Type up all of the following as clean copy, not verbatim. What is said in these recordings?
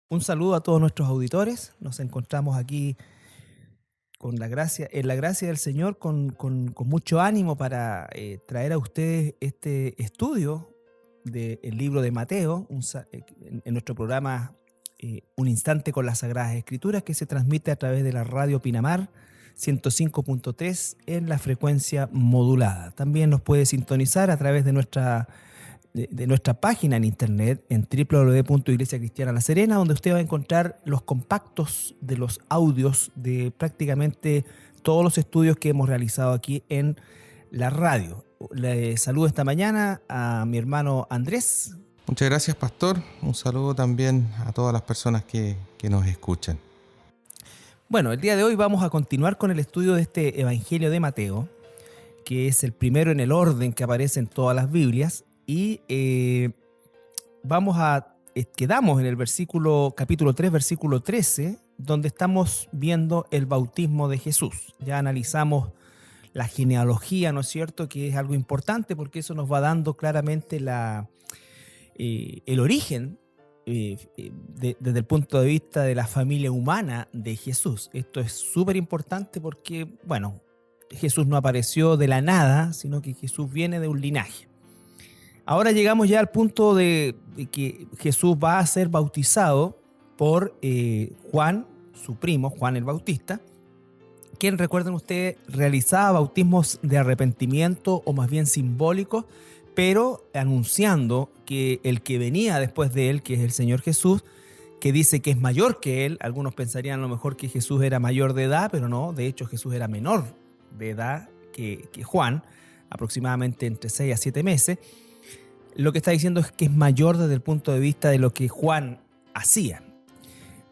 Un saludo a todos nuestros auditores. Nos encontramos aquí con la gracia, en la gracia del Señor, con mucho ánimo para traer a ustedes este estudio del libro de Mateo, en nuestro programa Un Instante con las Sagradas Escrituras, que se transmite a través de la radio Pinamar 105.3 en la frecuencia modulada. También nos puede sintonizar a través de nuestra página en internet en www.Iglesia Cristiana La Serena, donde usted va a encontrar los compactos de los audios de prácticamente todos los estudios que hemos realizado aquí en la radio. Le saludo esta mañana a mi hermano Andrés. Muchas gracias, pastor. Un saludo también a todas las personas que nos escuchan. Bueno, el día de hoy vamos a continuar con el estudio de este Evangelio de Mateo, que es el primero en el orden que aparece en todas las Biblias, y quedamos en el capítulo 3, versículo 13, donde estamos viendo el bautismo de Jesús. Ya analizamos la genealogía, ¿no es cierto?, que es algo importante porque eso nos va dando claramente el origen desde el punto de vista de la familia humana de Jesús. Esto es súper importante porque, bueno, Jesús no apareció de la nada, sino que Jesús viene de un linaje. Ahora llegamos ya al punto de que Jesús va a ser bautizado por Juan, su primo, Juan el Bautista, quien, recuerden ustedes, realizaba bautismos de arrepentimiento o más bien simbólicos, pero anunciando que el que venía después de él, que es el Señor Jesús, que dice que es mayor que él. Algunos pensarían a lo mejor que Jesús era mayor de edad, pero no, de hecho Jesús era menor de edad que Juan, aproximadamente entre 6 a 7 meses. Lo que está diciendo es que es mayor desde el punto de vista de lo que Juan hacía.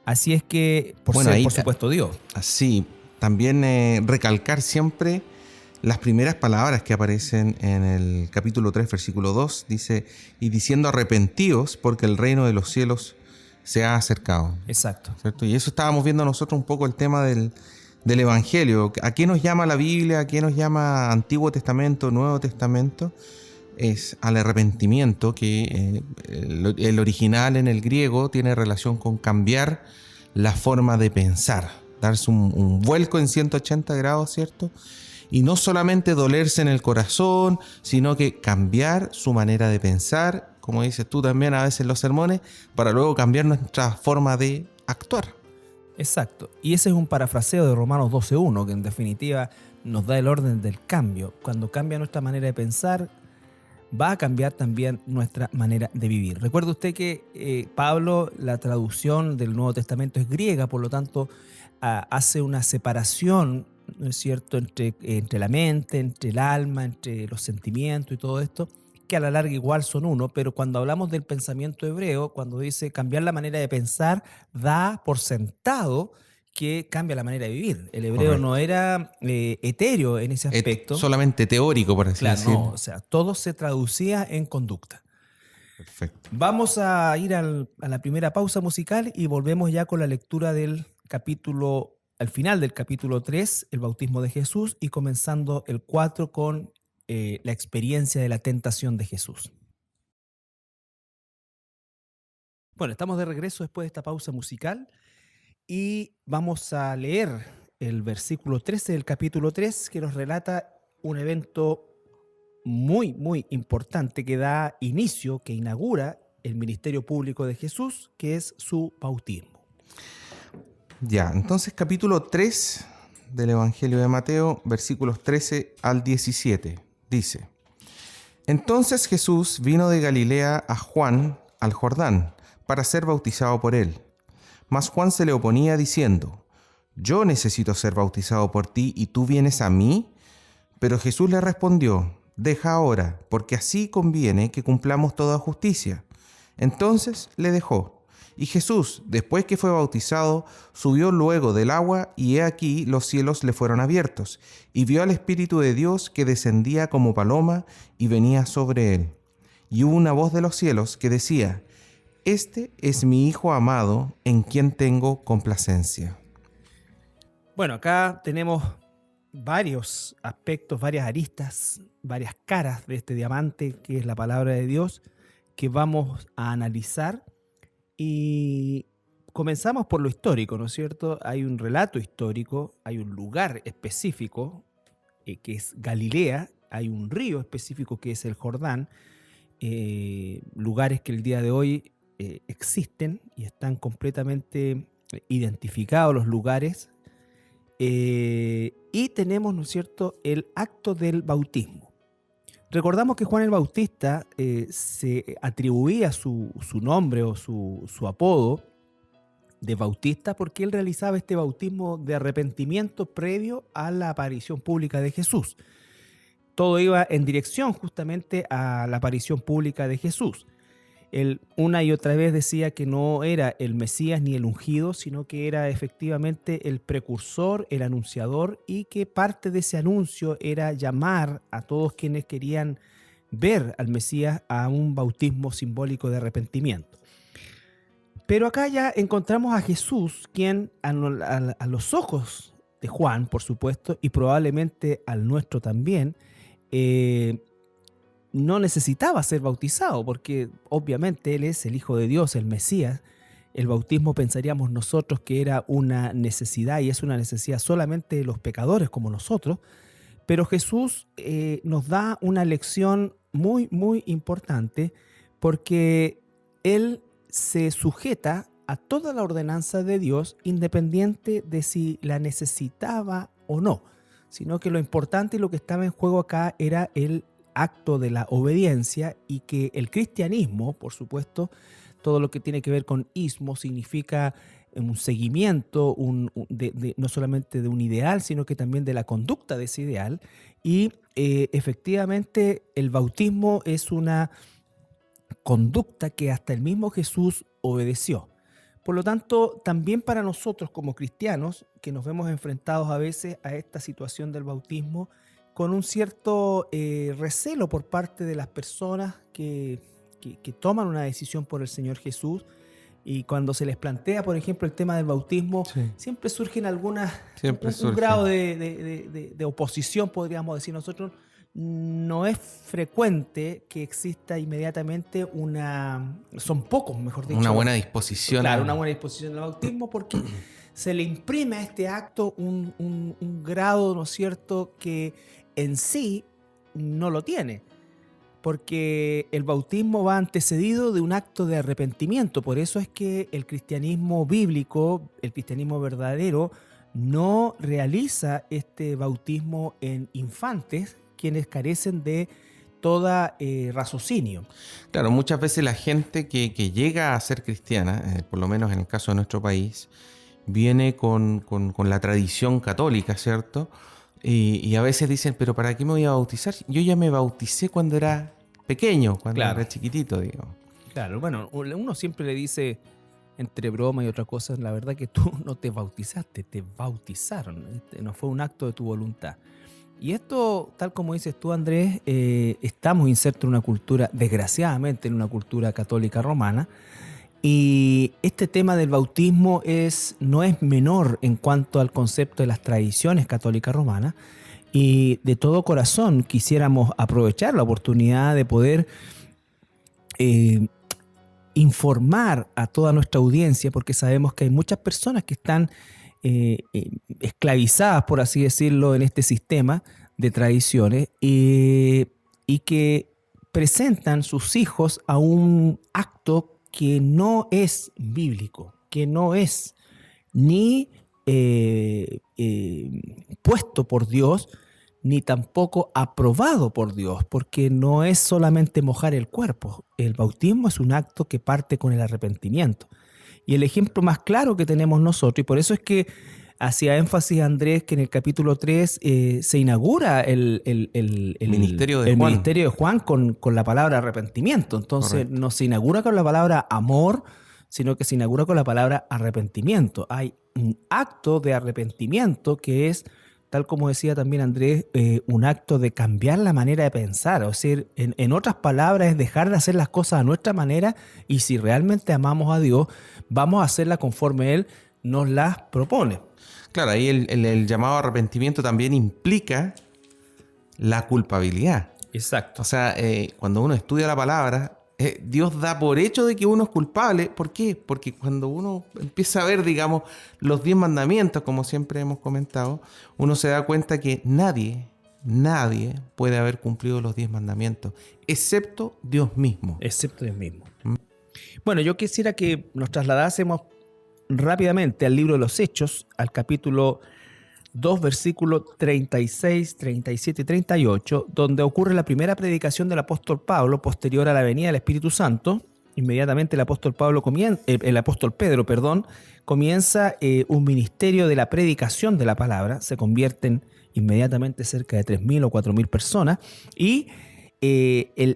Así es que, por supuesto, Dios. Así, también recalcar siempre las primeras palabras que aparecen en el capítulo 3, versículo 2. Dice, y diciendo arrepentíos porque el reino de los cielos se ha acercado. Exacto. ¿Cierto? Y eso estábamos viendo nosotros un poco el tema del Evangelio. ¿A qué nos llama la Biblia? ¿A qué nos llama Antiguo Testamento, Nuevo Testamento? Es al arrepentimiento, que el original en el griego tiene relación con cambiar la forma de pensar, darse un vuelco en 180 grados, ¿cierto? Y no solamente dolerse en el corazón, sino que cambiar su manera de pensar, como dices tú también a veces en los sermones, para luego cambiar nuestra forma de actuar. Exacto. Y ese es un parafraseo de Romanos 12.1, que en definitiva nos da el orden del cambio. Cuando cambia nuestra manera de pensar, va a cambiar también nuestra manera de vivir. Recuerde usted que Pablo, la traducción del Nuevo Testamento es griega, por lo tanto hace una separación, ¿no es cierto?, entre la mente, entre el alma, entre los sentimientos y todo esto, que a la larga igual son uno, pero cuando hablamos del pensamiento hebreo, cuando dice cambiar la manera de pensar, da por sentado que cambia la manera de vivir. El hebreo no Correcto. era etéreo en ese aspecto. Solamente teórico, por así Claro, decirlo. no, o sea, todo se traducía en conducta. Perfecto. Vamos a ir a la primera pausa musical y volvemos ya con la lectura del capítulo, al final del capítulo 3, el bautismo de Jesús, y comenzando el 4 con la experiencia de la tentación de Jesús. Bueno, estamos de regreso después de esta pausa musical y vamos a leer el versículo 13 del capítulo 3, que nos relata un evento muy, muy importante que da inicio, que inaugura el ministerio público de Jesús, que es su bautismo. Ya, entonces capítulo 3 del Evangelio de Mateo, versículos 13 al 17, dice: Entonces Jesús vino de Galilea a Juan al Jordán para ser bautizado por él. Mas Juan se le oponía diciendo: Yo necesito ser bautizado por ti y tú vienes a mí. Pero Jesús le respondió: Deja ahora, porque así conviene que cumplamos toda justicia. Entonces le dejó. Y Jesús, después que fue bautizado, subió luego del agua, y he aquí los cielos le fueron abiertos, y vio al Espíritu de Dios que descendía como paloma y venía sobre él. Y hubo una voz de los cielos que decía: Este es mi Hijo amado, en quien tengo complacencia. Bueno, acá tenemos varios aspectos, varias aristas, varias caras de este diamante que es la palabra de Dios, que vamos a analizar y comenzamos por lo histórico, ¿no es cierto? Hay un relato histórico, hay un lugar específico que es Galilea, hay un río específico que es el Jordán, lugares que el día de hoy existen y están completamente identificados los lugares. Y tenemos, ¿no es cierto?, el acto del bautismo. Recordamos que Juan el Bautista se atribuía su nombre o su apodo de Bautista porque él realizaba este bautismo de arrepentimiento previo a la aparición pública de Jesús. Todo iba en dirección justamente a la aparición pública de Jesús. Él una y otra vez decía que no era el Mesías ni el ungido, sino que era efectivamente el precursor, el anunciador, y que parte de ese anuncio era llamar a todos quienes querían ver al Mesías a un bautismo simbólico de arrepentimiento. Pero acá ya encontramos a Jesús, quien a los ojos de Juan, por supuesto, y probablemente al nuestro también, no necesitaba ser bautizado, porque obviamente Él es el Hijo de Dios, el Mesías. El bautismo pensaríamos nosotros que era una necesidad, y es una necesidad solamente de los pecadores como nosotros, pero Jesús nos da una lección muy, muy importante, porque Él se sujeta a toda la ordenanza de Dios, independiente de si la necesitaba o no, sino que lo importante y lo que estaba en juego acá era el acto de la obediencia, y que el cristianismo, por supuesto, todo lo que tiene que ver con ismo significa un seguimiento no solamente de un ideal, sino que también de la conducta de ese ideal. Y efectivamente el bautismo es una conducta que hasta el mismo Jesús obedeció. Por lo tanto, también para nosotros como cristianos, que nos vemos enfrentados a veces a esta situación del bautismo, con un cierto recelo por parte de las personas que toman una decisión por el Señor Jesús, y cuando se les plantea, por ejemplo, el tema del bautismo, siempre surgen un grado de oposición, podríamos decir nosotros. No es frecuente que exista inmediatamente son pocos, mejor dicho. Una buena disposición. Claro, una buena disposición al bautismo, porque se le imprime a este acto un grado, ¿no es cierto?, que en sí no lo tiene, porque el bautismo va antecedido de un acto de arrepentimiento. Por eso es que el cristianismo bíblico, el cristianismo verdadero, no realiza este bautismo en infantes, quienes carecen de toda raciocinio. Claro, muchas veces la gente que llega a ser cristiana, por lo menos en el caso de nuestro país, viene con la tradición católica, ¿cierto? Y a veces dicen, pero ¿para qué me voy a bautizar? Yo ya me bauticé cuando era pequeño, cuando era chiquitito, digo. Claro, bueno, uno siempre le dice, entre broma y otra cosa, la verdad que tú no te bautizaste, te bautizaron, no fue un acto de tu voluntad. Y esto, tal como dices tú, Andrés, estamos insertos en una cultura, desgraciadamente, en una cultura católica romana, y este tema del bautismo no es menor en cuanto al concepto de las tradiciones católicas romanas, y de todo corazón quisiéramos aprovechar la oportunidad de poder informar a toda nuestra audiencia, porque sabemos que hay muchas personas que están esclavizadas, por así decirlo, en este sistema de tradiciones, y que presentan sus hijos a un acto que no es bíblico, que no es ni puesto por Dios, ni tampoco aprobado por Dios, porque no es solamente mojar el cuerpo. El bautismo es un acto que parte con el arrepentimiento. Y el ejemplo más claro que tenemos nosotros, y por eso es que hacía énfasis Andrés que en el capítulo 3 se inaugura el ministerio de Juan con la palabra arrepentimiento. Entonces no se inaugura con la palabra amor, sino que se inaugura con la palabra arrepentimiento. Hay un acto de arrepentimiento que es, tal como decía también Andrés, un acto de cambiar la manera de pensar. O sea, en otras palabras, es dejar de hacer las cosas a nuestra manera, y si realmente amamos a Dios, vamos a hacerlas conforme Él nos las propone. Claro, ahí el llamado arrepentimiento también implica la culpabilidad. Exacto. O sea, cuando uno estudia la palabra, Dios da por hecho de que uno es culpable. ¿Por qué? Porque cuando uno empieza a ver, digamos, los 10 mandamientos, como siempre hemos comentado, uno se da cuenta que nadie puede haber cumplido los 10 mandamientos, excepto Dios mismo. Excepto Dios mismo. Bueno, yo quisiera que nos trasladásemos rápidamente al libro de los Hechos, al capítulo 2, versículos 36, 37 y 38, donde ocurre la primera predicación del apóstol Pablo posterior a la venida del Espíritu Santo. Inmediatamente el apóstol Pedro comienza un ministerio de la predicación de la palabra. Se convierten inmediatamente cerca de 3.000 o 4.000 personas y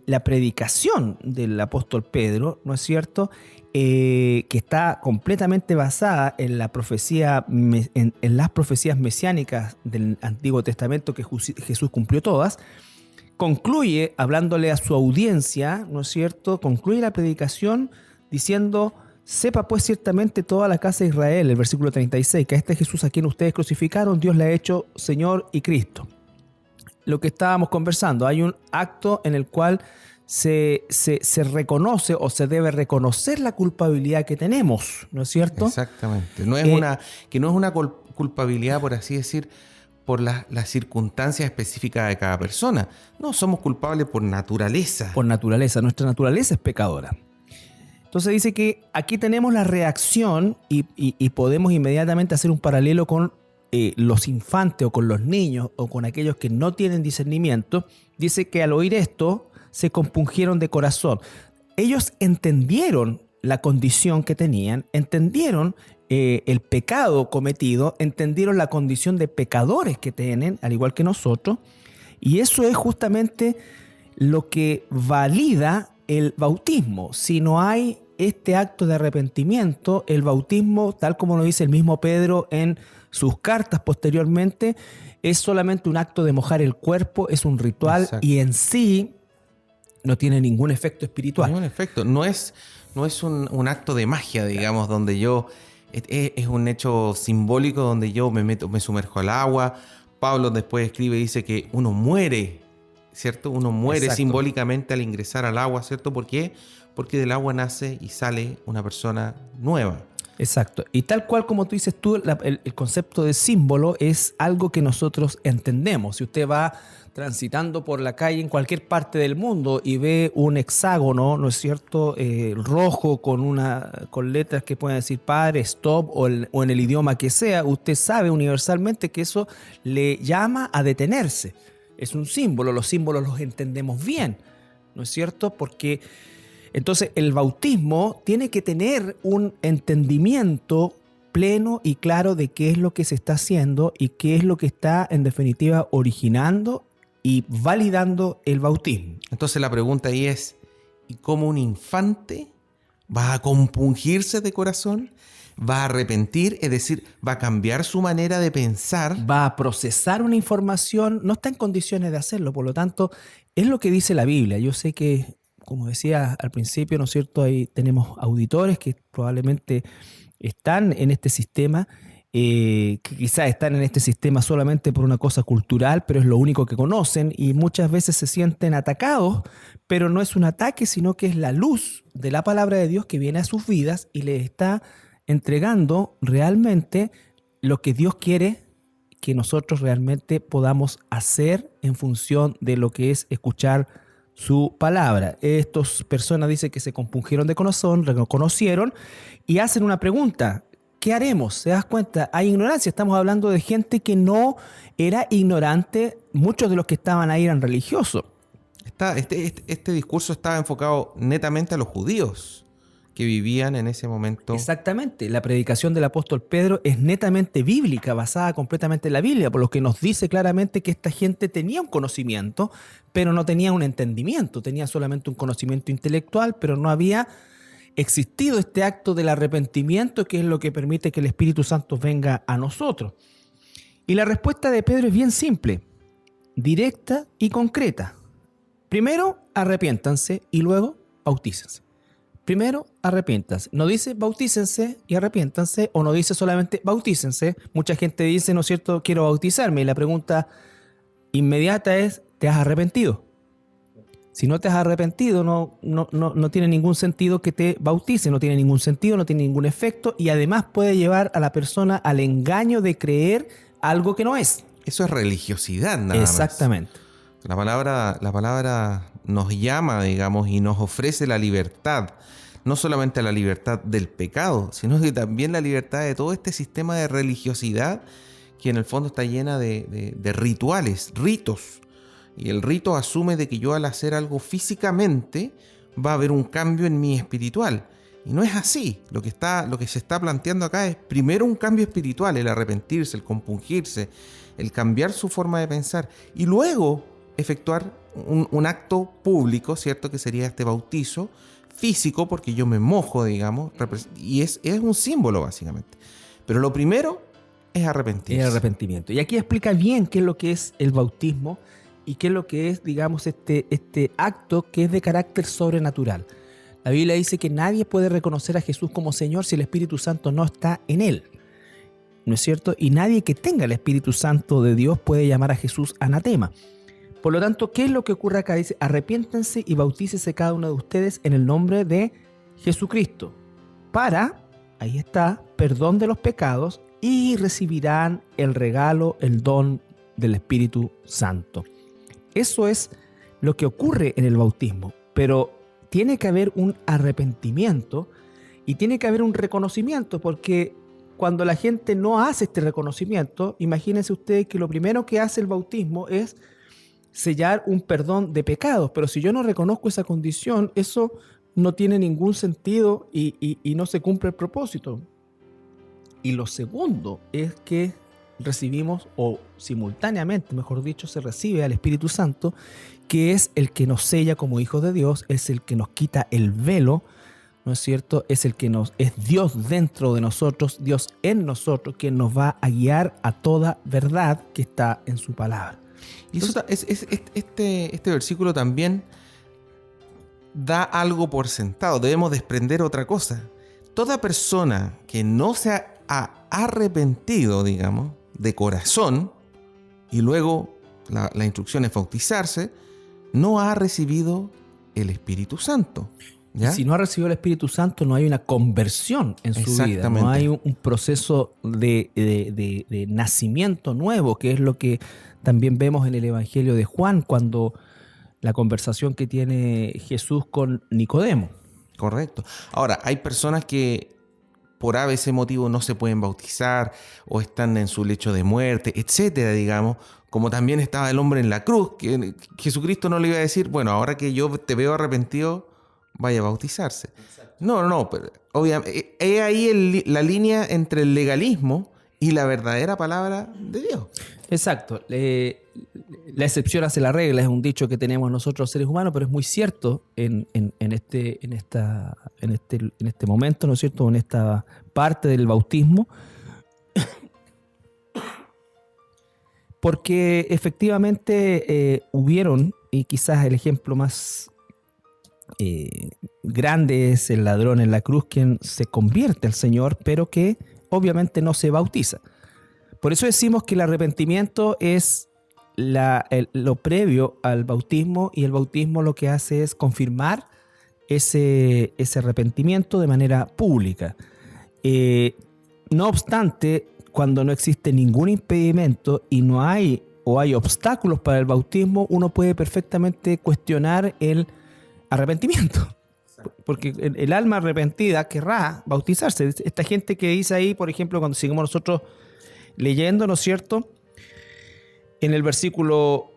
la predicación del apóstol Pedro, ¿no es cierto?, que está completamente basada en la profecía, en las profecías mesiánicas del Antiguo Testamento que Jesús cumplió todas, concluye hablándole a su audiencia, ¿no es cierto?, concluye la predicación diciendo: sepa pues ciertamente toda la casa de Israel, el versículo 36, que a este Jesús a quien ustedes crucificaron, Dios le ha hecho Señor y Cristo. Lo que estábamos conversando, hay un acto en el cual se reconoce o se debe reconocer la culpabilidad que tenemos, ¿no es cierto? Exactamente. No es una culpabilidad, por así decir, por las circunstancias específicas de cada persona. No, somos culpables por naturaleza. Por naturaleza, nuestra naturaleza es pecadora. Entonces dice que aquí tenemos la reacción y podemos inmediatamente hacer un paralelo con los infantes o con los niños o con aquellos que no tienen discernimiento. Dice que al oír esto se compungieron de corazón. Ellos entendieron la condición que tenían, entendieron el pecado cometido, entendieron la condición de pecadores que tienen, al igual que nosotros, y eso es justamente lo que valida el bautismo. Si no hay este acto de arrepentimiento, el bautismo, tal como lo dice el mismo Pedro en sus cartas posteriormente, es solamente un acto de mojar el cuerpo, es un ritual. Exacto. Y en sí no tiene ningún efecto espiritual. Ningún efecto. No es un acto de magia, digamos, donde yo... Es un hecho simbólico donde yo me sumerjo al agua. Pablo después escribe y dice que uno muere, ¿cierto? Uno muere. Exacto. Simbólicamente al ingresar al agua, ¿cierto? ¿Por qué? Porque del agua nace y sale una persona nueva. Exacto. Y tal cual como tú dices tú, el concepto de símbolo es algo que nosotros entendemos. Si usted va transitando por la calle en cualquier parte del mundo y ve un hexágono, ¿no es cierto?, rojo con letras que pueden decir padre, stop o en el idioma que sea, usted sabe universalmente que eso le llama a detenerse. Es un símbolo, los símbolos los entendemos bien, ¿no es cierto? Porque entonces el bautismo tiene que tener un entendimiento pleno y claro de qué es lo que se está haciendo y qué es lo que está en definitiva originando y validando el bautismo. Entonces la pregunta ahí es, ¿y cómo un infante va a compungirse de corazón? ¿Va a arrepentir? Es decir, ¿va a cambiar su manera de pensar? ¿Va a procesar una información? No está en condiciones de hacerlo, por lo tanto, es lo que dice la Biblia. Yo sé que, como decía al principio, ¿no es cierto?, ahí tenemos auditores que probablemente están en este sistema, que quizás están en este sistema solamente por una cosa cultural, pero es lo único que conocen y muchas veces se sienten atacados, pero no es un ataque, sino que es la luz de la palabra de Dios que viene a sus vidas y les está entregando realmente lo que Dios quiere que nosotros realmente podamos hacer en función de lo que es escuchar su palabra. Estas personas dicen que se compungieron de corazón, reconocieron y hacen una pregunta. ¿Qué haremos? ¿Se das cuenta? Hay ignorancia. Estamos hablando de gente que no era ignorante. Muchos de los que estaban ahí eran religiosos. Este discurso estaba enfocado netamente a los judíos que vivían en ese momento. Exactamente. La predicación del apóstol Pedro es netamente bíblica, basada completamente en la Biblia, por lo que nos dice claramente que esta gente tenía un conocimiento, pero no tenía un entendimiento. Tenía solamente un conocimiento intelectual, pero no había existido este acto del arrepentimiento, que es lo que permite que el Espíritu Santo venga a nosotros. Y la respuesta de Pedro es bien simple, directa y concreta. Primero, arrepiéntanse y luego bautícense. Primero, arrepiéntanse. No dice bautícense y arrepiéntanse, o no dice solamente bautícense. Mucha gente dice, ¿no es cierto?, quiero bautizarme. Y la pregunta inmediata es, ¿te has arrepentido? Si no te has arrepentido, no tiene ningún sentido que te bautice, no tiene ningún sentido, no tiene ningún efecto y además puede llevar a la persona al engaño de creer algo que no es. Eso es religiosidad, nada más. Exactamente. La palabra nos llama, digamos, y nos ofrece la libertad. No solamente la libertad del pecado, sino que también la libertad de todo este sistema de religiosidad que en el fondo está llena de rituales, ritos. Y el rito asume de que yo al hacer algo físicamente va a haber un cambio en mi espiritual. Y no es así. Lo que se está planteando acá es primero un cambio espiritual, el arrepentirse, el compungirse, el cambiar su forma de pensar. Y luego efectuar un acto público, ¿cierto? Que sería este bautizo físico, porque yo me mojo, digamos, y es un símbolo básicamente. Pero lo primero es arrepentirse. El arrepentimiento. Y aquí explica bien qué es lo que es el bautismo y qué es lo que es, digamos, este acto que es de carácter sobrenatural. La Biblia dice que nadie puede reconocer a Jesús como Señor si el Espíritu Santo no está en él. ¿No es cierto? Y nadie que tenga el Espíritu Santo de Dios puede llamar a Jesús anatema. Por lo tanto, ¿qué es lo que ocurre acá? Dice, arrepiéntense y bautícese cada uno de ustedes en el nombre de Jesucristo para, ahí está, perdón de los pecados y recibirán el regalo, el don del Espíritu Santo. Eso es lo que ocurre en el bautismo, pero tiene que haber un arrepentimiento y tiene que haber un reconocimiento, porque cuando la gente no hace este reconocimiento, imagínense ustedes que lo primero que hace el bautismo es sellar un perdón de pecados, pero si yo no reconozco esa condición, eso no tiene ningún sentido y no se cumple el propósito. Y lo segundo es que recibimos, o simultáneamente, mejor dicho, se recibe al Espíritu Santo, que es el que nos sella como hijos de Dios, es el que nos quita el velo, ¿no es cierto? Es el que es Dios dentro de nosotros, Dios en nosotros, quien nos va a guiar a toda verdad que está en su palabra. Y este versículo también da algo por sentado. Debemos desprender otra cosa. Toda persona que no se ha arrepentido, digamos, de corazón, y luego la instrucción es bautizarse, no ha recibido el Espíritu Santo. ¿Ya? Si no ha recibido el Espíritu Santo, no hay una conversión en su vida. No hay un proceso de nacimiento nuevo, que es lo que también vemos en el Evangelio de Juan, cuando la conversación que tiene Jesús con Nicodemo. Correcto. Ahora, hay personas que por ABC motivo no se pueden bautizar o están en su lecho de muerte, etcétera, digamos, como también estaba el hombre en la cruz, que Jesucristo no le iba a decir, bueno, ahora que yo te veo arrepentido, vaya a bautizarse. Exacto. No, pero obviamente es ahí la línea entre el legalismo y la verdadera palabra de Dios. Exacto. La excepción hace la regla, es un dicho que tenemos nosotros seres humanos, pero es muy cierto en este momento, ¿no es cierto? En esta parte del bautismo, porque efectivamente hubieron, y quizás el ejemplo más grande es el ladrón en la cruz, quien se convierte al Señor, pero que obviamente no se bautiza. Por eso decimos que el arrepentimiento es lo previo al bautismo, y el bautismo lo que hace es confirmar ese arrepentimiento de manera pública. No obstante, cuando no existe ningún impedimento y no hay o hay obstáculos para el bautismo, uno puede perfectamente cuestionar el arrepentimiento. Porque el alma arrepentida querrá bautizarse. Esta gente que dice ahí, por ejemplo, cuando seguimos nosotros leyendo, ¿no es cierto? En el versículo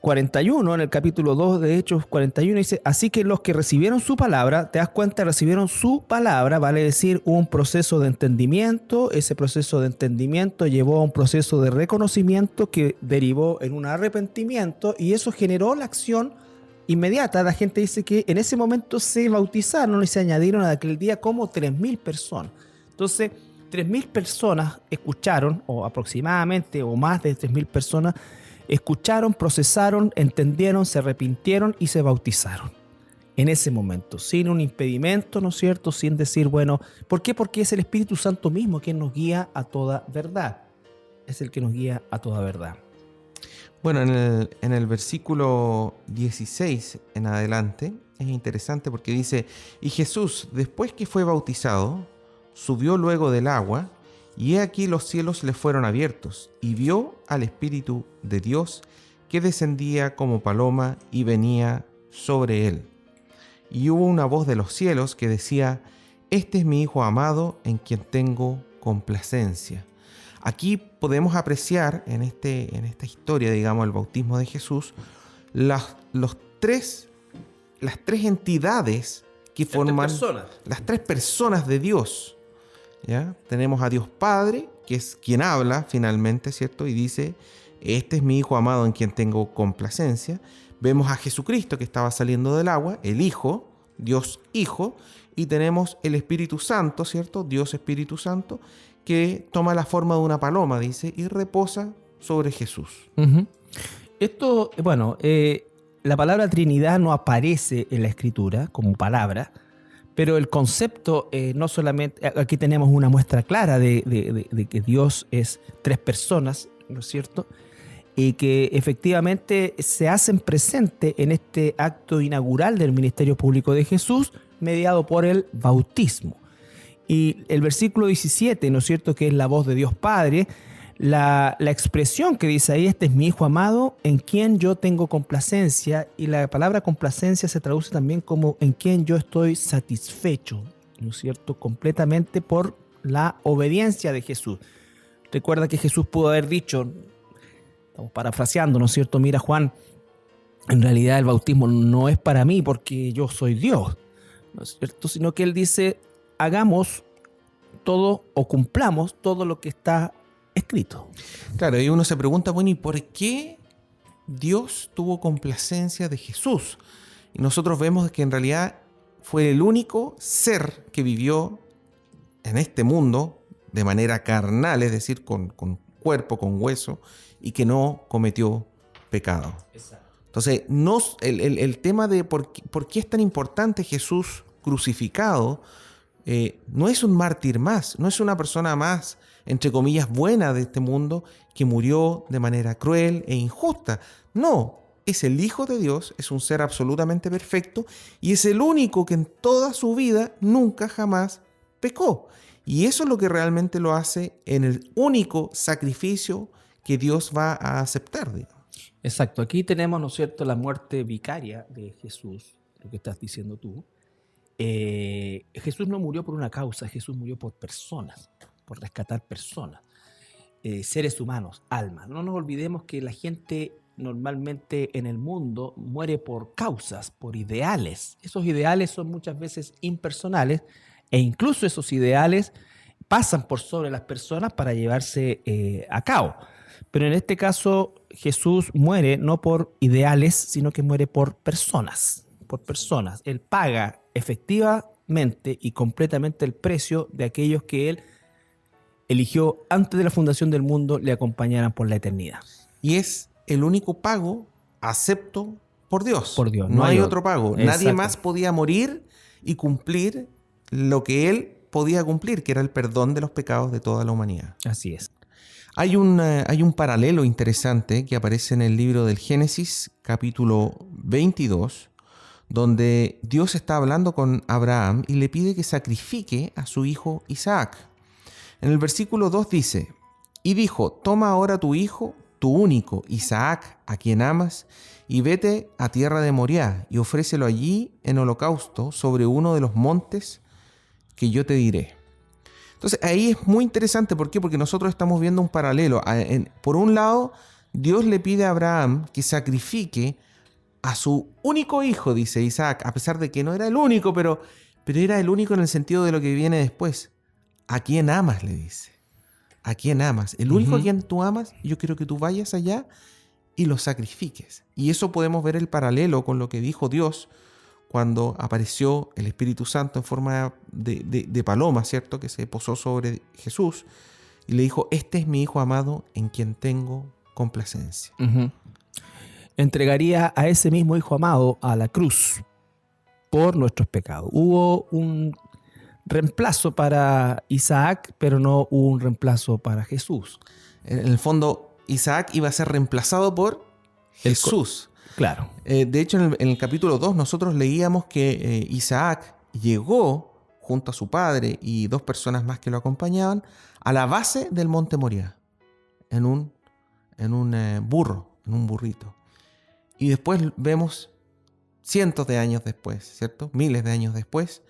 41, en el capítulo 2 de Hechos 41, dice, así que los que recibieron su palabra, te das cuenta, recibieron su palabra, vale decir, un proceso de entendimiento. Ese proceso de entendimiento llevó a un proceso de reconocimiento que derivó en un arrepentimiento, y eso generó la acción inmediata. La gente dice que en ese momento se bautizaron y se añadieron a aquel día como 3.000 personas. Entonces, 3.000 personas escucharon, o aproximadamente, o más de 3.000 personas escucharon, procesaron, entendieron, se arrepintieron y se bautizaron. En ese momento, sin un impedimento, ¿no es cierto? Sin decir, bueno, ¿por qué? Porque es el Espíritu Santo mismo quien nos guía a toda verdad. Es el que nos guía a toda verdad. Bueno, en el versículo 16 en adelante es interesante porque dice: y Jesús, después que fue bautizado, subió luego del agua, y he aquí los cielos le fueron abiertos, y vio al Espíritu de Dios que descendía como paloma y venía sobre él. Y hubo una voz de los cielos que decía: este es mi Hijo amado, en quien tengo complacencia. Aquí podemos apreciar en esta historia, digamos, el bautismo de Jesús, las tres entidades que forman las tres personas de Dios. ¿Ya? Tenemos a Dios Padre, que es quien habla finalmente, ¿cierto? Y dice: este es mi Hijo amado en quien tengo complacencia. Vemos a Jesucristo que estaba saliendo del agua, el Hijo, Dios Hijo, y tenemos el Espíritu Santo, ¿cierto? Dios Espíritu Santo, que toma la forma de una paloma, dice, y reposa sobre Jesús. Uh-huh. Esto, bueno, la palabra Trinidad no aparece en la Escritura como palabra, pero el concepto no solamente, aquí tenemos una muestra clara de que Dios es tres personas, ¿no es cierto? Y que efectivamente se hacen presente en este acto inaugural del ministerio público de Jesús, mediado por el bautismo. Y el versículo 17, ¿no es cierto?, que es la voz de Dios Padre, la expresión que dice ahí: este es mi Hijo amado, en quien yo tengo complacencia, y la palabra complacencia se traduce también como en quien yo estoy satisfecho, ¿no es cierto?, completamente por la obediencia de Jesús. Recuerda que Jesús pudo haber dicho, estamos parafraseando, ¿no es cierto?, mira, Juan, en realidad el bautismo no es para mí porque yo soy Dios, ¿no es cierto?, sino que él dice: hagamos todo o cumplamos todo lo que está escrito. Claro, y uno se pregunta, bueno, ¿y por qué Dios tuvo complacencia de Jesús? Y nosotros vemos que en realidad fue el único ser que vivió en este mundo de manera carnal, es decir, con cuerpo, con hueso, y que no cometió pecado. Exacto. Entonces, el tema de por qué es tan importante Jesús crucificado, no es un mártir más, no es una persona más, entre comillas, buena de este mundo, que murió de manera cruel e injusta. No, es el Hijo de Dios, es un ser absolutamente perfecto y es el único que en toda su vida nunca jamás pecó. Y eso es lo que realmente lo hace en el único sacrificio que Dios va a aceptar, digamos. Exacto, aquí tenemos, ¿no es cierto?, la muerte vicaria de Jesús, lo que estás diciendo tú. Jesús no murió por una causa, Jesús murió por personas, por rescatar personas, seres humanos, almas. No nos olvidemos que la gente normalmente en el mundo muere por causas, por ideales. Esos ideales son muchas veces impersonales e incluso esos ideales pasan por sobre las personas para llevarse a cabo. Pero en este caso Jesús muere no por ideales, sino que muere por personas. Él paga efectivamente y completamente el precio de aquellos que él eligió antes de la fundación del mundo le acompañaran por la eternidad. Y es el único pago acepto por Dios. Por Dios. No hay otro pago. Exacto. Nadie más podía morir y cumplir lo que él podía cumplir, que era el perdón de los pecados de toda la humanidad. Así es. Hay un paralelo interesante que aparece en el libro del Génesis, capítulo 22, donde Dios está hablando con Abraham y le pide que sacrifique a su hijo Isaac. En el versículo 2 dice: y dijo: toma ahora tu hijo, tu único, Isaac, a quien amas, y vete a tierra de Moriah y ofrécelo allí en holocausto sobre uno de los montes que yo te diré. Entonces ahí es muy interesante. ¿Por qué? Porque nosotros estamos viendo un paralelo. Por un lado, Dios le pide a Abraham que sacrifique a su único hijo, dice Isaac, a pesar de que no era el único, pero era el único en el sentido de lo que viene después. ¿A quién amas?, le dice. ¿A quién amas? El único a quien tú amas, yo quiero que tú vayas allá y lo sacrifiques. Y eso podemos ver el paralelo con lo que dijo Dios cuando apareció el Espíritu Santo en forma de paloma, ¿cierto?, que se posó sobre Jesús y le dijo: este es mi Hijo amado en quien tengo complacencia. Uh-huh. Entregaría a ese mismo Hijo amado a la cruz por nuestros pecados. Hubo un reemplazo para Isaac, pero no hubo un reemplazo para Jesús. En el fondo, Isaac iba a ser reemplazado por Jesús. Claro. De hecho, en el capítulo 2 nosotros leíamos que Isaac llegó junto a su padre y 2 personas más que lo acompañaban a la base del monte Moriah, en un burrito. Y después vemos cientos de años después, ¿cierto? Miles de años después,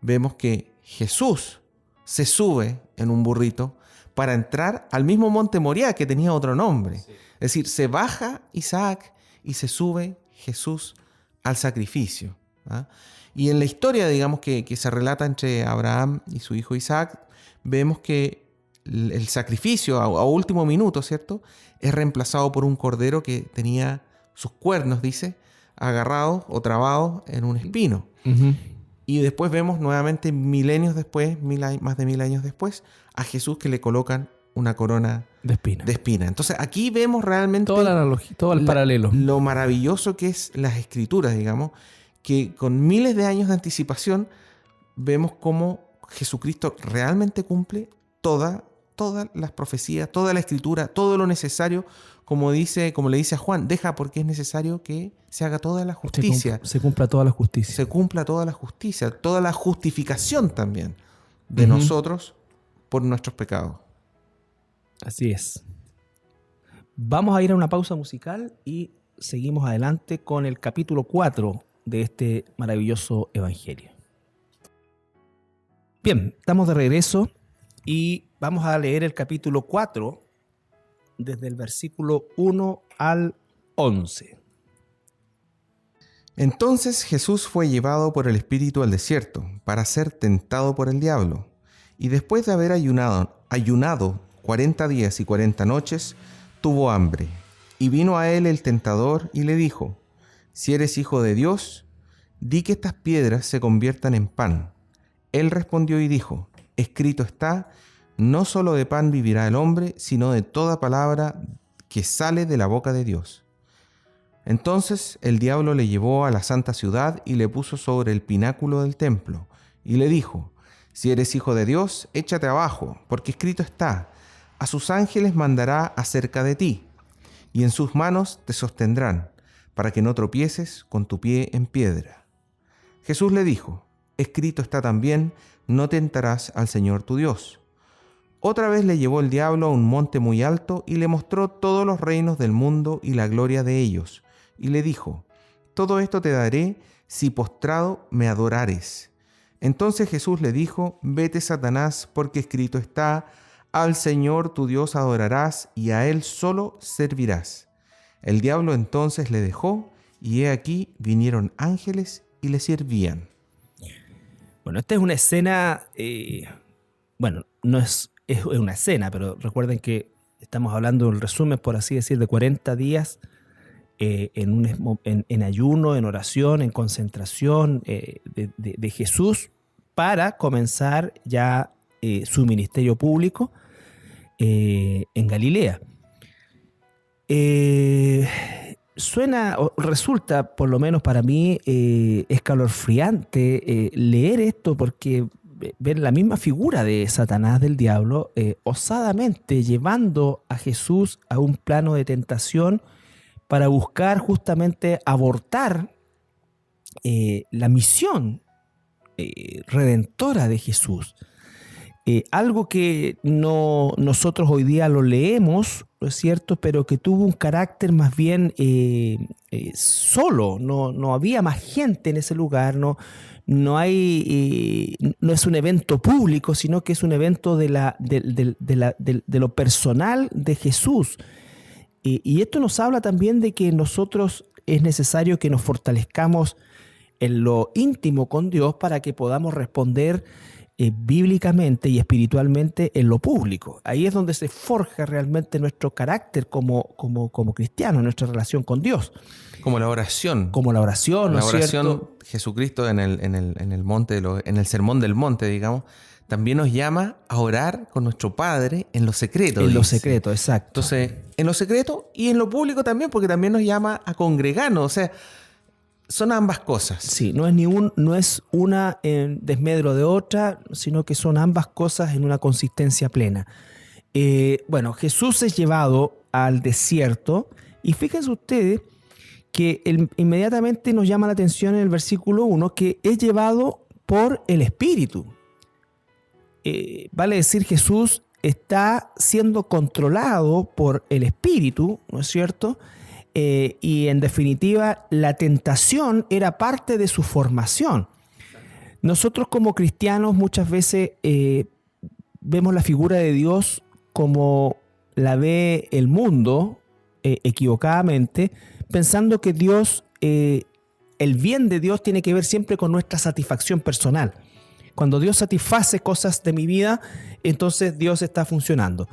vemos que Jesús se sube en un burrito para entrar al mismo monte Moriah que tenía otro nombre. Sí. Es decir, se baja Isaac y se sube Jesús al sacrificio. ¿Ah? Y en la historia, digamos, que se relata entre Abraham y su hijo Isaac, vemos que el sacrificio a último minuto, ¿cierto?, es reemplazado por un cordero que tenía sus cuernos, dice, agarrados o trabados en un espino. Uh-huh. Y después vemos nuevamente milenios después, más de 1000 años después, a Jesús que le colocan una corona de espina. Entonces aquí vemos realmente toda la analogía, todo el paralelo. Lo maravilloso que es las escrituras, digamos, que con miles de años de anticipación vemos cómo Jesucristo realmente cumple todas las profecías, toda la escritura, todo lo necesario, como le dice a Juan, deja porque es necesario que se haga toda la justicia. Se cumpla toda la justicia. Se cumpla toda la justicia, toda la justificación también de nosotros por nuestros pecados. Así es. Vamos a ir a una pausa musical y seguimos adelante con el capítulo 4 de este maravilloso evangelio. Bien, estamos de regreso y vamos a leer el capítulo 4 desde el versículo 1 al 11. Entonces Jesús fue llevado por el Espíritu al desierto para ser tentado por el diablo. Y después de haber ayunado 40 días y 40 noches, tuvo hambre. Y vino a él el tentador y le dijo: si eres hijo de Dios, di que estas piedras se conviertan en pan. Él respondió y dijo: escrito está, no solo de pan vivirá el hombre, sino de toda palabra que sale de la boca de Dios. Entonces el diablo le llevó a la santa ciudad y le puso sobre el pináculo del templo, y le dijo: si eres hijo de Dios, échate abajo, porque escrito está, a sus ángeles mandará acerca de ti, y en sus manos te sostendrán, para que no tropieces con tu pie en piedra. Jesús le dijo: escrito está también, no tentarás al Señor tu Dios. Otra vez le llevó el diablo a un monte muy alto y le mostró todos los reinos del mundo y la gloria de ellos, y le dijo: todo esto te daré si postrado me adorares. Entonces Jesús le dijo: vete, Satanás, porque escrito está, al Señor tu Dios adorarás y a Él solo servirás. El diablo entonces le dejó, y he aquí vinieron ángeles y le servían. Bueno, esta es una escena, no es una escena, pero recuerden que estamos hablando de un resumen, por así decir, de 40 días en ayuno, en oración, en concentración de Jesús para comenzar ya su ministerio público en Galilea. Resulta, por lo menos para mí, escalofriante leer esto, porque ver la misma figura de Satanás, del diablo, osadamente llevando a Jesús a un plano de tentación para buscar justamente abortar la misión redentora de Jesús. Algo que nosotros hoy día lo leemos, ¿no es cierto?, pero que tuvo un carácter más bien solo. No había más gente en ese lugar, no es un evento público, sino que es un evento de lo personal de Jesús. Y esto nos habla también de que nosotros es necesario que nos fortalezcamos en lo íntimo con Dios para que podamos responder bíblicamente y espiritualmente en lo público. Ahí es donde se forja realmente nuestro carácter como cristianos, nuestra relación con Dios. Como la oración. Como la oración, ¿no es cierto? La oración, Jesucristo en el Sermón del Monte, digamos, también nos llama a orar con nuestro Padre en lo secreto. En lo secreto, exacto. Entonces, en lo secreto y en lo público también, porque también nos llama a congregarnos. O sea, son ambas cosas. Sí, no es una en desmedro de otra, sino que son ambas cosas en una consistencia plena. Jesús es llevado al desierto Y fíjense ustedes que inmediatamente nos llama la atención en el versículo 1 que es llevado por el Espíritu. Vale decir, Jesús está siendo controlado por el Espíritu, ¿no es cierto? Y en definitiva, la tentación era parte de su formación. Nosotros como cristianos muchas veces vemos la figura de Dios como la ve el mundo, equivocadamente, pensando que Dios, el bien de Dios tiene que ver siempre con nuestra satisfacción personal. Cuando Dios satisface cosas de mi vida, entonces Dios está funcionando.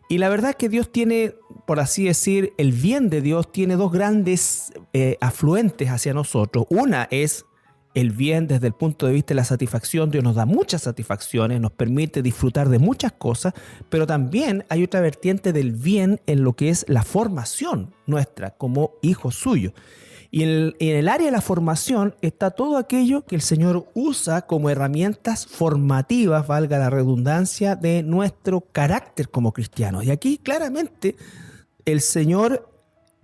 Y la verdad es que Dios tiene, por así decir, el bien de Dios tiene dos grandes afluentes hacia nosotros. Una es el bien desde el punto de vista de la satisfacción. Dios nos da muchas satisfacciones, nos permite disfrutar de muchas cosas, pero también hay otra vertiente del bien en lo que es la formación nuestra como hijos suyos. Y en el área de la formación está todo aquello que el Señor usa como herramientas formativas, valga la redundancia, de nuestro carácter como cristianos. Y aquí claramente el Señor,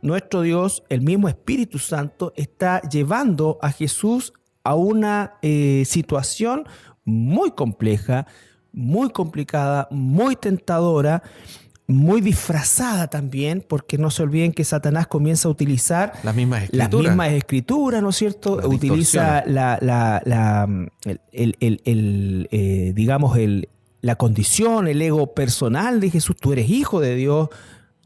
nuestro Dios, el mismo Espíritu Santo, está llevando a Jesús a una situación muy compleja, muy complicada, muy tentadora, muy disfrazada también, porque no se olviden que Satanás comienza a utilizar las mismas escrituras, ¿no es cierto? Utiliza la condición, el ego personal de Jesús. Tú eres hijo de Dios.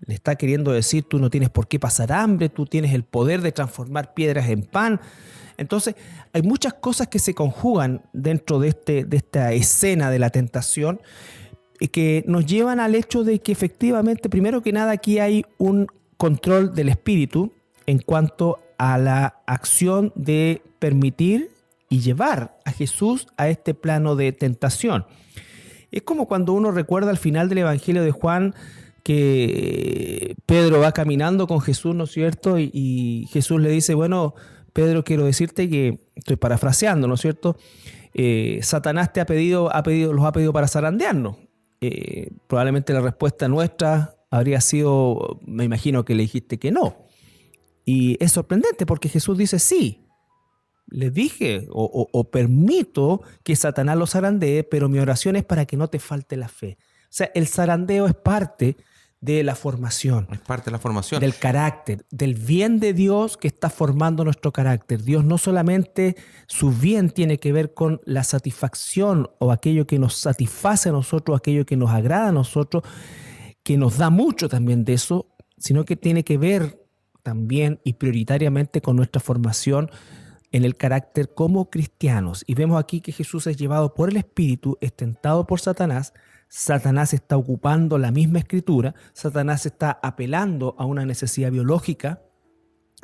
Le está queriendo decir, tú no tienes por qué pasar hambre, tú tienes el poder de transformar piedras en pan. Entonces, hay muchas cosas que se conjugan dentro de esta escena de la tentación que nos llevan al hecho de que efectivamente, primero que nada, aquí hay un control del espíritu en cuanto a la acción de permitir y llevar a Jesús a este plano de tentación. Es como cuando uno recuerda al final del Evangelio de Juan que Pedro va caminando con Jesús, ¿no es cierto? Y Jesús le dice, bueno, Pedro, quiero decirte que, estoy parafraseando, ¿no es cierto? Satanás los ha pedido para zarandearnos. Probablemente la respuesta nuestra habría sido, me imagino que le dijiste que no. Y es sorprendente porque Jesús dice, sí, les dije o permito que Satanás los zarandee, pero mi oración es para que no te falte la fe. O sea, el zarandeo es parte de la formación. Es parte de la formación. Del carácter, del bien de Dios que está formando nuestro carácter. Dios no solamente su bien tiene que ver con la satisfacción o aquello que nos satisface a nosotros, aquello que nos agrada a nosotros, que nos da mucho también de eso, sino que tiene que ver también y prioritariamente con nuestra formación en el carácter como cristianos. Y vemos aquí que Jesús es llevado por el Espíritu, es tentado por Satanás. Satanás está ocupando la misma escritura, Satanás está apelando a una necesidad biológica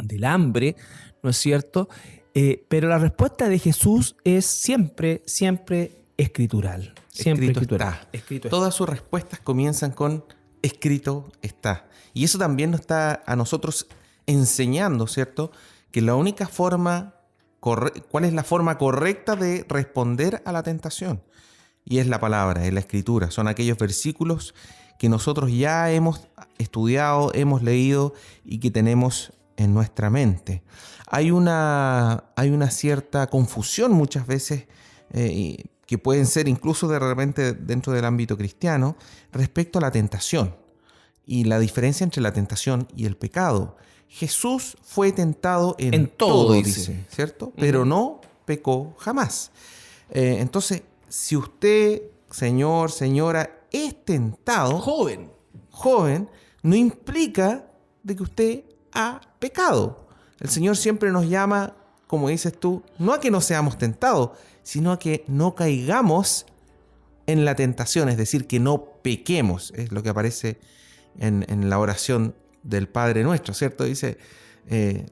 del hambre, ¿no es cierto? Pero la respuesta de Jesús es siempre escritural. Siempre escritural. Escrito está. Todas sus respuestas comienzan con escrito está. Y eso también nos está a nosotros enseñando, ¿cierto? Que la única forma, ¿cuál es la forma correcta de responder a la tentación? Y es la palabra, es la escritura. Son aquellos versículos que nosotros ya hemos estudiado, hemos leído y que tenemos en nuestra mente. Hay una cierta confusión muchas veces que pueden ser incluso de repente dentro del ámbito cristiano respecto a la tentación y la diferencia entre la tentación y el pecado. Jesús fue tentado en todo, dice, ¿cierto? Pero no pecó jamás. Entonces, si usted, señor, señora, es tentado, joven, no implica de que usted ha pecado. El Señor siempre nos llama, como dices tú, no a que no seamos tentados, sino a que no caigamos en la tentación, es decir, que no pequemos. Es lo que aparece en la oración del Padre Nuestro, ¿cierto? Dice,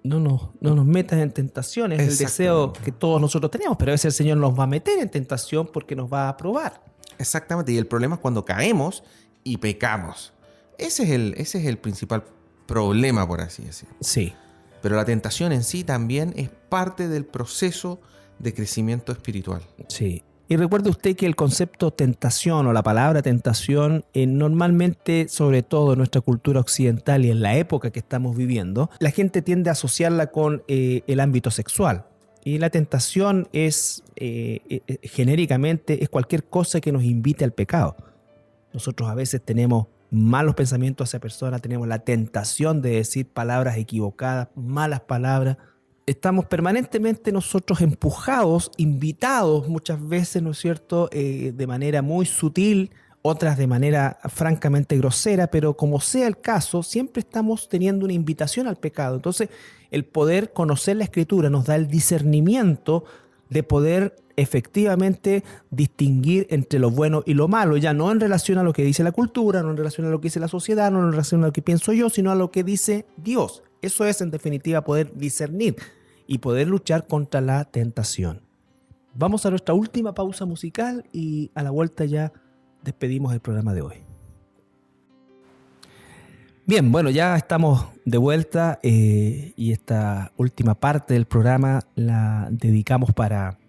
no nos metas en tentaciones, el deseo que todos nosotros tenemos, pero a veces el Señor nos va a meter en tentación porque nos va a probar. Exactamente, y el problema es cuando caemos y pecamos. Ese es el principal problema, por así decirlo. Sí. Pero la tentación en sí también es parte del proceso de crecimiento espiritual. Sí. Y recuerde usted que el concepto tentación o la palabra tentación, normalmente, sobre todo en nuestra cultura occidental y en la época que estamos viviendo, la gente tiende a asociarla con el ámbito sexual. Y la tentación es, genéricamente, es cualquier cosa que nos invite al pecado. Nosotros a veces tenemos malos pensamientos hacia personas, tenemos la tentación de decir palabras equivocadas, malas palabras. Estamos permanentemente nosotros empujados, invitados muchas veces, ¿no es cierto?, de manera muy sutil, otras de manera francamente grosera, pero como sea el caso, siempre estamos teniendo una invitación al pecado. Entonces, el poder conocer la Escritura nos da el discernimiento de poder efectivamente distinguir entre lo bueno y lo malo, ya no en relación a lo que dice la cultura, no en relación a lo que dice la sociedad, no en relación a lo que pienso yo, sino a lo que dice Dios. Eso es, en definitiva, poder discernir y poder luchar contra la tentación. Vamos a nuestra última pausa musical y a la vuelta ya despedimos el programa de hoy. Bien, bueno, ya estamos de vuelta y esta última parte del programa la dedicamos para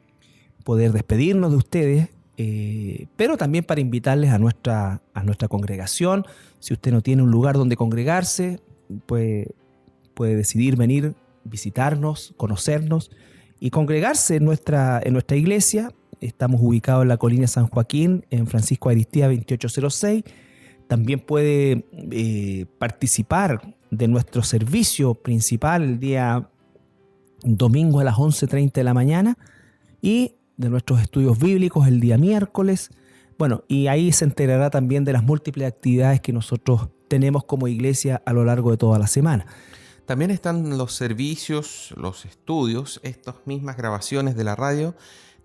poder despedirnos de ustedes, pero también para invitarles a nuestra congregación. Si usted no tiene un lugar donde congregarse, pues puede decidir venir, visitarnos, conocernos y congregarse en nuestra iglesia. Estamos ubicados en la colina San Joaquín, en Francisco Aristía 2806. También puede participar de nuestro servicio principal el día domingo a las 11:30 de la mañana y de nuestros estudios bíblicos el día miércoles. Bueno, y ahí se enterará también de las múltiples actividades que nosotros tenemos como iglesia a lo largo de toda la semana. También están los servicios, los estudios, estas mismas grabaciones de la radio,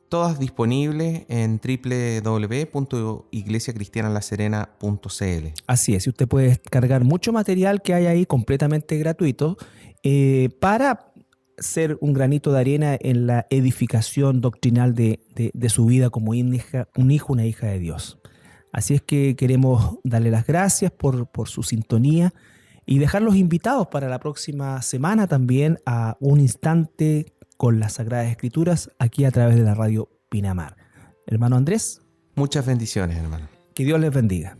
todas disponibles en www.iglesiacristianalaserena.cl. Así es, y usted puede descargar mucho material que hay ahí completamente gratuito para ser un granito de arena en la edificación doctrinal de su vida como un hijo, una hija de Dios. Así es que queremos darle las gracias por su sintonía y dejarlos invitados para la próxima semana también a un instante con las Sagradas Escrituras aquí a través de la radio Pinamar. Hermano Andrés. Muchas bendiciones, hermano. Que Dios les bendiga.